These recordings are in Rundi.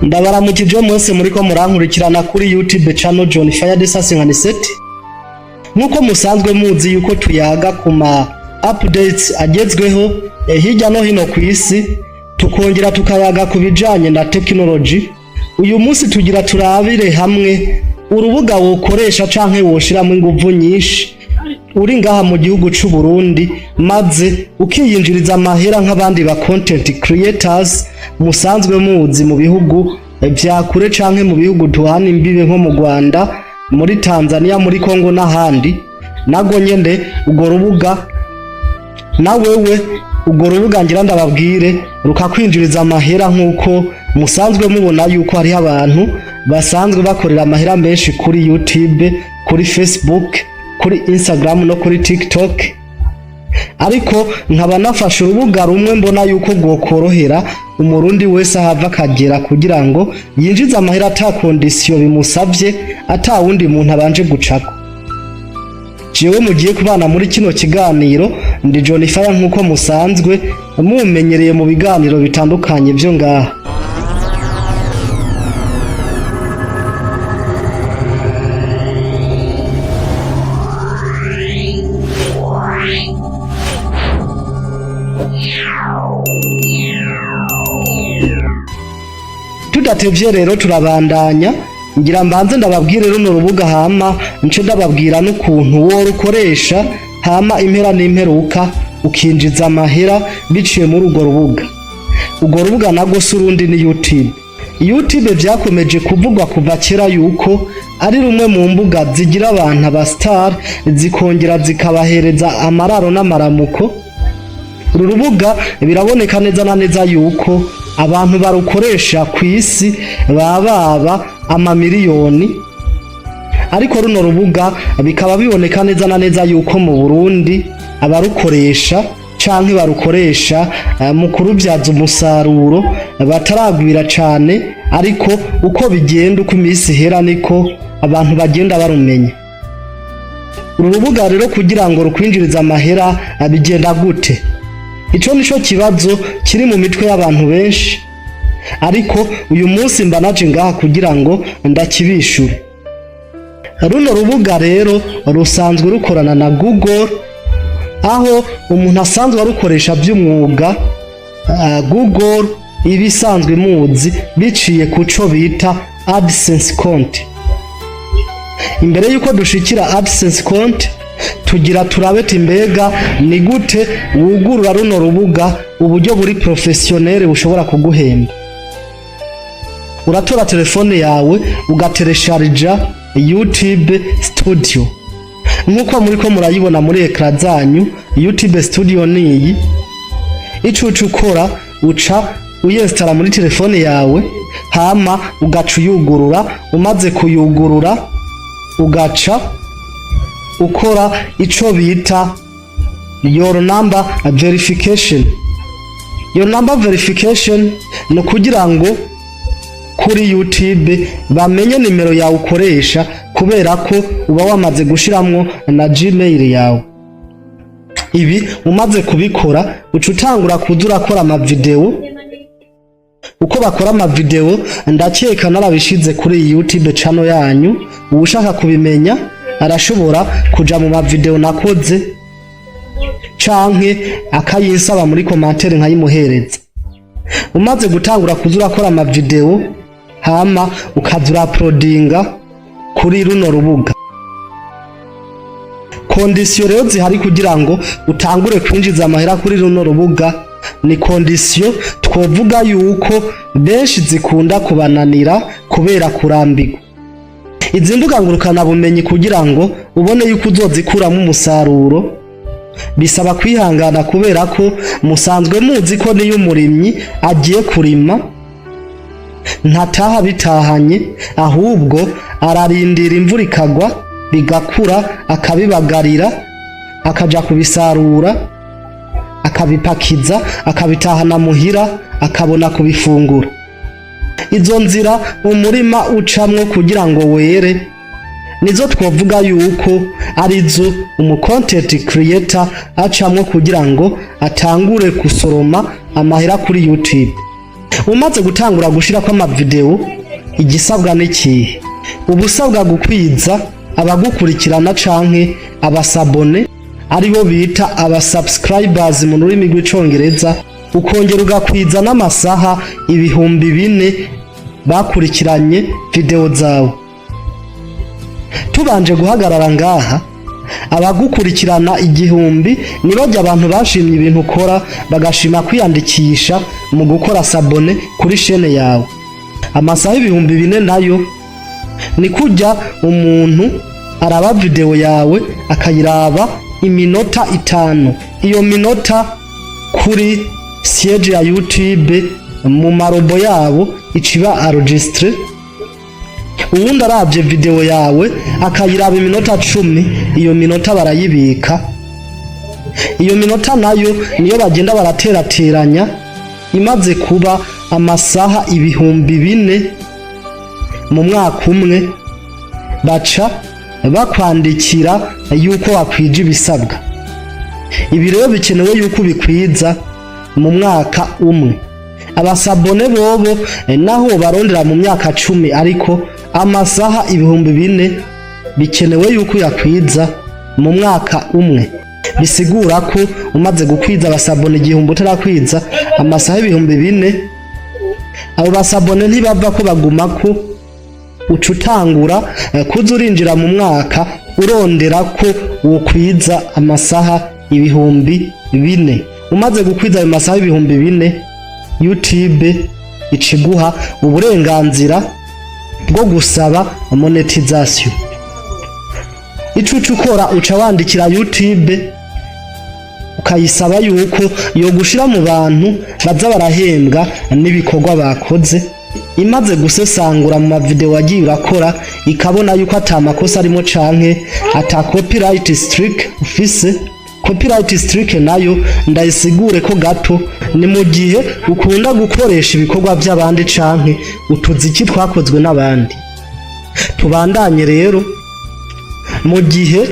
Ndabaramukije mwese muriko murankurikirana kuri YouTube channel John Fire Desasinganiseti. Nkuko musanzwe muzi yuko tuyaga kuma updates agezweho hirya no hino ku isi, tukongera tukayaga ku bijanye na technology. Uyu munsi tugira turabire hamwe urubuga wokoresha canke woshiramo inguvu nyinshi uri ngaha mu gihugu c'u Burundi, maze ukiyinjiriza amahera nk'abandi ba content creators musanzwe muzi mu bihugu vya kure canke mu bihugu tuhana imbibe nko mu Rwanda, muri Tanzania, muri Kongo n'ahandi. Nago nyende ugo rubuga na wewe ugo rubuga ngira ndababwire rukakwinjiriza amahera nkuko musanzwe mubona yuko hari abantu basanzwe bakorera amahera menshi kuri YouTube, kuri Facebook, kuri Instagram no kuri TikTok. Ariko nkaba nafashe urubuga rumwe mbona yuko gokorohera umurundi wese ahava akagera kugira ngo yinjize amahera ata condition bimusavye, ata wundi muntu abanje gucako. Jewe mugiye kubana muri kino kiganiro ndi John Fire nkuko musanzwe mumenyereye mu biganiro bitandukanye byo ngaha. Tudatevye rero turabandanya, ngira mbanze ndababwire runo rubuga hama nce ndababwira n'ukuntu wo rukoresha hama impera n'imperuka ukinjiza amahera biciye muri urwo rubuga. Urwo rubuga nago surundi ni YouTube. YouTube vyakomeje kuvugwa kuva kera yuko ari rumwe mu mbuga zigira abantu aba star zikongera zikabahereza amararo n'amaramuko. Uru rubuga biraboneka neza na neza yuko abantu barukoresha ku isi baba amamiliyoni, ariko runo rubuga bikaba biboneka neza na neza yuko mu Burundi abarukoresha canke barukoresha mu kurubyaza umusaruro bataragwira cane, ariko uko bigenda uko imisi hera niko abantu bagenda barumenya. Uru rubuga rero kugira ngo rukwinjiriza amahera bigenda gute? Ico nico kibazo kiri mu mitwe y'abantu benshi, ariko uyu munsi mba naje ngaha kugira ngo ndakibishure. Runo rubuga rero rusanzwe rukorana na Google, aho umuntu asanzwe arukoresha by'umwuga. Google ibisanzwe muzi biciye kuco bita AdSense konti. Imbere yuko dushikira AdSense konti, tugira turabeta imbega ni gute wugurura runo rubuga uburyo buri professionnel bushobora kuguhemba. Uratora telefone yawe ugateresharija YouTube Studio. Nkuko muriko murayibona muri ekran zanyu, YouTube Studio niyi. Ico ukora uca uyinstalla muri telefone yawe, hama ugaca uyugurura. Umaze kuyugurura ugaca ukora ico bita your number verification. Your number verification no kugira ngo kuri YouTube bamenye nimero yawe ukoresha, kubera ko uba wamaze gushiramwo na Gmail yawe. Ibi umaze kubikora uca utangura kuza urakora ama video. Uko bakora ama video ndakeka narabishize kuri YouTube channel yanyu. Ushaka kubimenya arashobora kuja mu ma video nakoze canke akayinsaba muri commentaire nkayimuhereza. Umaze gutangura kuza urakora ama video, hama ukazura uploadinga kuri runo rubuga. Condition rero zihari kugira ngo utangure kwinjiza amahera kuri runo rubuga ni condition twovuga yuko benshi zikunda kubananira kubera kurambirwa. Izi mbuga ngurukana bumenyi kugira ngo ubone yuko uzozikuramo umusaruro bisaba kwihangana, kubera ko musanzwe muzi ko niyo umurimyi agiye kurima ntataha bitahanye, ahubwo ararindira imvura ikagwa bigakura, akabibagarira, akaja kubisarura, akabipakiza, akabitahana muhira, akabona kubifungura. Izo nzira umurima ucamwo kugira ngo were nizo twovuga yuko arizo content creator acamwo kugira ngo atangure gusoroma amahera kuri YouTube. Umaze gutangura gushirako ama video igisabwa niki ubusabwa gukwiza abagukurikirana canke abasabone aribo bita abasubscribers mu rurimi rw'icongereza ukongera ugakwiza n'amasaha 4,000 bakurikiranye video zawe. Tubanje guhagarara ngaha abagukurikirana 1,000 nibajya abantu bashimye ibintu ukora bagashima kwiyandikisha mu gukora sabone kuri chaine yawe. Amasaha 4,000 nayo ni kujya umuntu araba video yawe akayiraba iminota 5. Iyo minota kuri siege ya YouTube mu marobo yabo iciba enregistre. Uwundi arabye video yawe akayiraba iminota 10, iyo minota barayibika. Iyo minota nayo niyo bagenda baraterateranya imaze kuba amasaha 4,000 mu mwaka umwe baca bakwandikira yuko wakwije ibisabwa. Ibi rero bikenewe yuko ubikwiza mu mwaka umwe. Abasabone bobo naho barondera mu myaka 10 ariko amasaha 4,000 bikenewe yuko yakwiza mu mwaka umwe. Bisigura ko umaze gukwiza abasabone 1,000 utarakwiza amasaha 4,000 abo basabone ntibava ko baguma ko ucutangura kuzurinjira mu mwaka urondera ko wokwiza amasaha 4,000. Umaze gukwiza ayo masaha 4,000 YouTube iciguha uburenganzira bwo gusaba monetization. Icucu ukora uca wandikira YouTube ukayisaba yuko yo gushira mu bantu baza barahembwa n'ibikorwa bakoze. Imaze gusesangura mu video wagiye urakora ikabona yuko atamakosa arimo canke ata copyright strike ufise. Copyright strike nayo ndayisigure ko gato ni mu gihe ukunda gukoresha ibikorwa by'abandi canke utuziki twakozwe n'abandi. Tubandanye rero mu gihe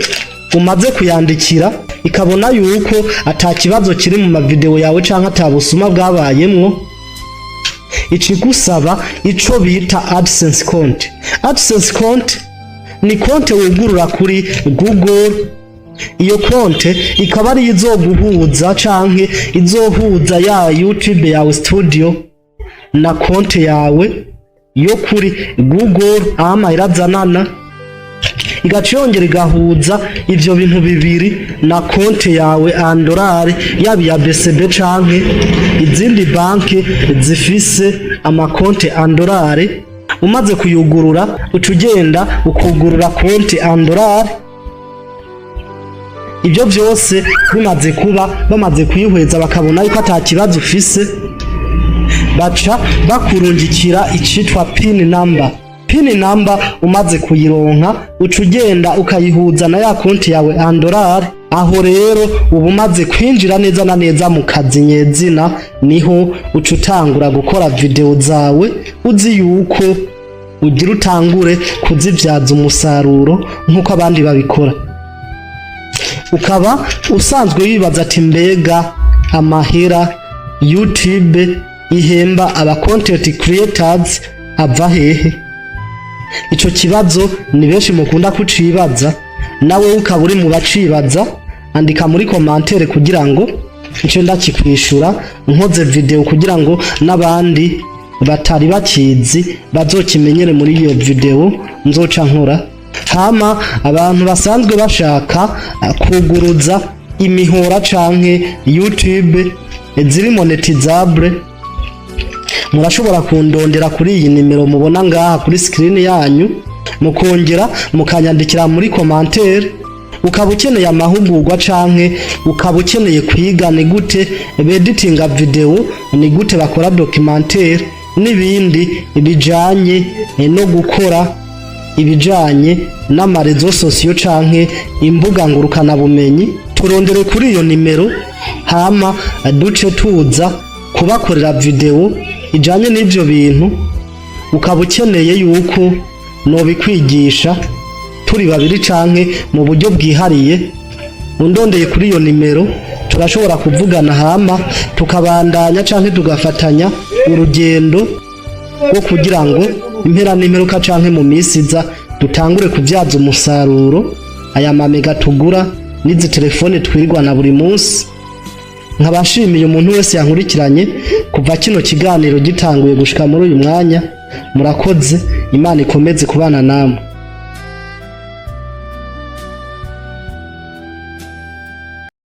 umaze kuyandikira ikabona yuko atakibazo kiri mu mavideo yawe canke atabusuma bwabayemwo icigusaba ico bita AdSense konti. AdSense konti ni konti wugurura kuri Google. Iyo konti ikaba ari izoguhuza canke izohuza ya YouTube yawe studio na konti yawe yo kuri Google Amahera zanana igaciyongera igahuza ivyo bintu bibiri na konti yawe $1 yabi ya BCB canke izindi banki zifise amakonti $1. Umaze kuyugurura ucugenda ukugurura konti $1. Ibyo byose bimaze kuba bamaze kuyihweza bakabona yuko atakibazo ufise baca bakurungikira icitwa pin number. Pin number umaze kuyironka ucugenda ukayihuza na ya konti yawe $1. Aho rero ubu umaze kwinjira neza na neza mu kazi nyezina niho ucutangura gukora video zawe uzi yuko ugira utangure kuzivyaza umusaruro nkuko abandi babikora. Ukaba usanzwe wibaza ati mbega Amahera YouTube Ihemba aba content creators ava hehe? Ico kibazo ni benshi mukunda kucibaza, nawe ukaba uri mu bacibaza. Andika muri commentaire kugira ngo nce ndakikwishura nkoze video kugira ngo n'abandi batari bakizi bazokimenyere muri iyo video nzoca nkora. Hama abantu basanzwe bashaka kuguruza imihora canke YouTube ziri monetizable murashobora kundondera kuri iyi nimero mubona ngaha kuri screen yanyu, mukongera mukanyandikira muri commentaire. Ukaba ukeneye amahugurwa canke ukaba ukeneye kwiga ni gute editinga video, ni gute bakora documentaire n'ibindi bijanye no gukora ibijanye n'amarezo sosiyo canke imbuga ngurukana bumenyi, turondere kuri iyo nimero hama duce tuza kubakorera video ijanye n'ivyo bintu. Ukaba ukeneye yuko nobikwigisha turi babiri canke mu buryo bwihariye, undondeye kuri iyo nimero turashobora kuvugana hama tukabandanya canke tugafatanya urugendo rwo kugira ngo impera n'imperuka canke mu misiza dutangure kuvyaza umusaruro aya mamega tugura n'izi telefone twirwana buri munsi. Nkabashimiye umuntu wese yankurikiranye kuva kino kiganiro gitanguye gushika muri uyu mwanya. Murakoze, Imana ikomeze kubana namwe.